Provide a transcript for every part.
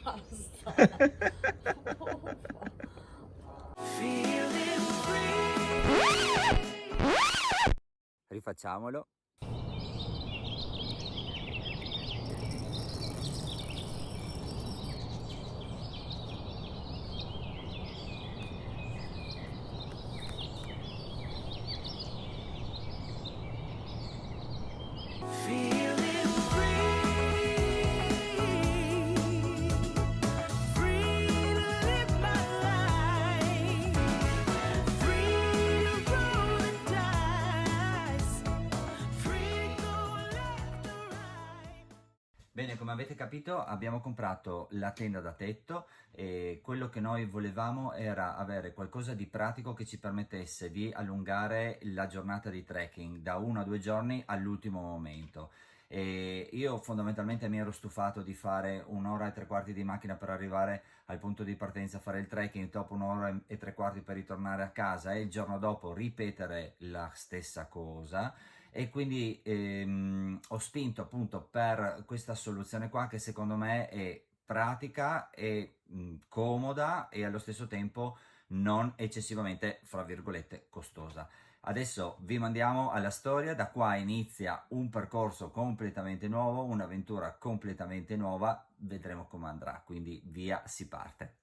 basta. Rifacciamolo. Bene, come avete capito abbiamo comprato la tenda da tetto e quello che noi volevamo era avere qualcosa di pratico che ci permettesse di allungare la giornata di trekking da 1 a 2 giorni all'ultimo momento. E io fondamentalmente mi ero stufato di fare 1 ora e 3 quarti di macchina per arrivare al punto di partenza, fare il trekking, dopo 1 ora e 3 quarti per ritornare a casa e il giorno dopo ripetere la stessa cosa. E quindi ho spinto appunto per questa soluzione qua che secondo me è pratica e comoda e allo stesso tempo non eccessivamente, fra virgolette, costosa. Adesso vi mandiamo alla storia, da qua inizia un percorso completamente nuovo, un'avventura completamente nuova, vedremo come andrà, quindi via, si parte.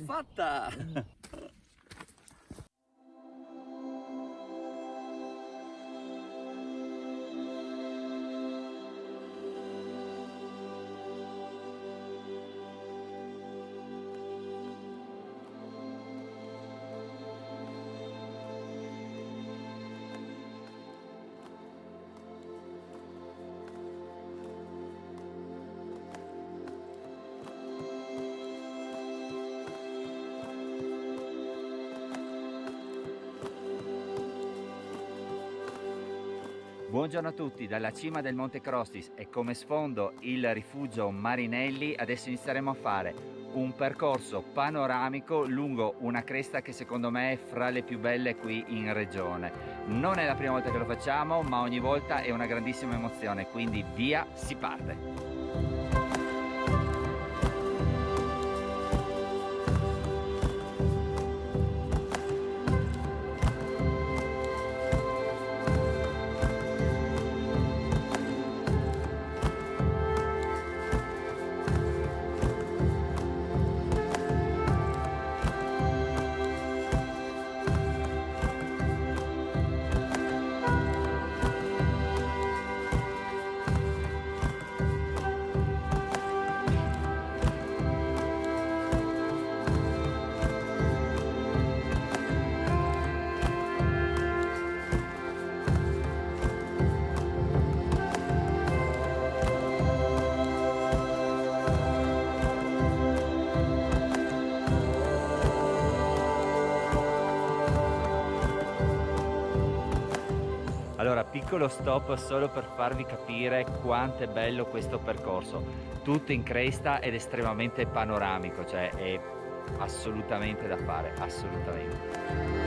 Fatta! Buongiorno a tutti dalla cima del Monte Crostis e come sfondo il rifugio Marinelli. Adesso inizieremo a fare un percorso panoramico lungo una cresta che secondo me è fra le più belle qui in regione. Non è la prima volta che lo facciamo, ma ogni volta è una grandissima emozione, quindi via, si parte! Allora, piccolo stop solo per farvi capire quanto è bello questo percorso. Tutto in cresta ed estremamente panoramico, cioè è assolutamente da fare, assolutamente.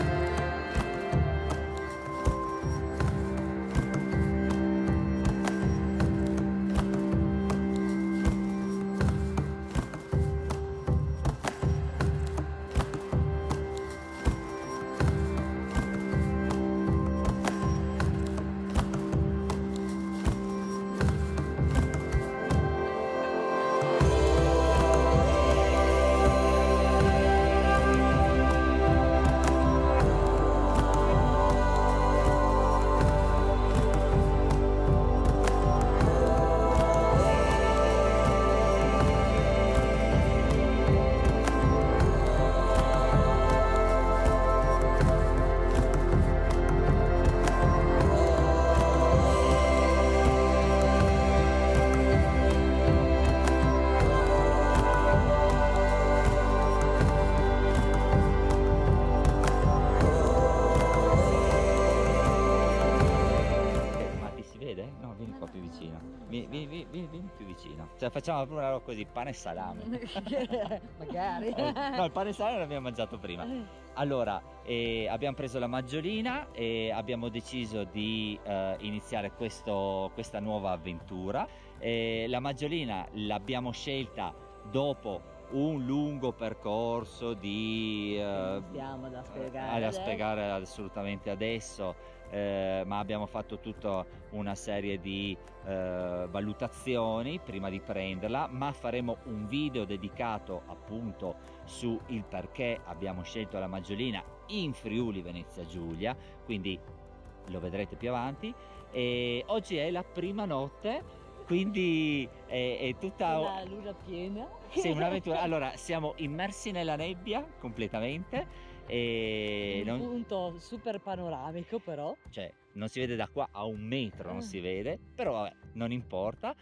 vieni più vicino. Cioè facciamo proprio una roba così, pane e salame. Magari. No, il pane e salame l'abbiamo mangiato prima. Allora, abbiamo preso la maggiolina e abbiamo deciso di iniziare questa nuova avventura. La maggiolina l'abbiamo scelta dopo un lungo percorso di Stiamo da spiegare da adesso. spiegare assolutamente adesso, ma abbiamo fatto tutta una serie di valutazioni prima di prenderla, ma faremo un video dedicato appunto su il perché abbiamo scelto la maggiolina in Friuli Venezia Giulia, quindi lo vedrete più avanti. E oggi è la prima notte, quindi è tutta La luna piena. sì, un'avventura. Allora, siamo immersi nella nebbia completamente e Un punto super panoramico però. cioè, non si vede da qua a 1 metro, non si vede, però vabbè, non importa.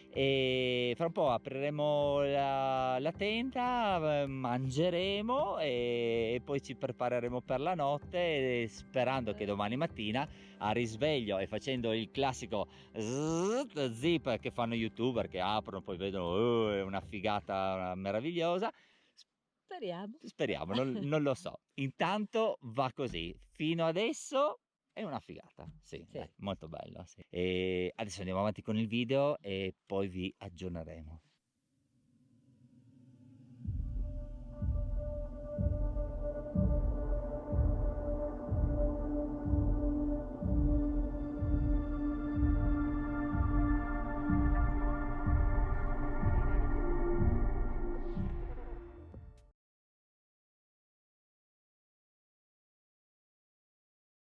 E fra un po' apriremo la tenda, mangeremo e poi ci prepareremo per la notte, sperando che domani mattina a risveglio e facendo il classico zip che fanno youtuber che aprono poi vedono è una figata meravigliosa. Speriamo, non lo so. Intanto va così, fino adesso è una figata, sì, Sì. dai, molto bello, sì. E adesso andiamo avanti con il video e poi vi aggiorneremo.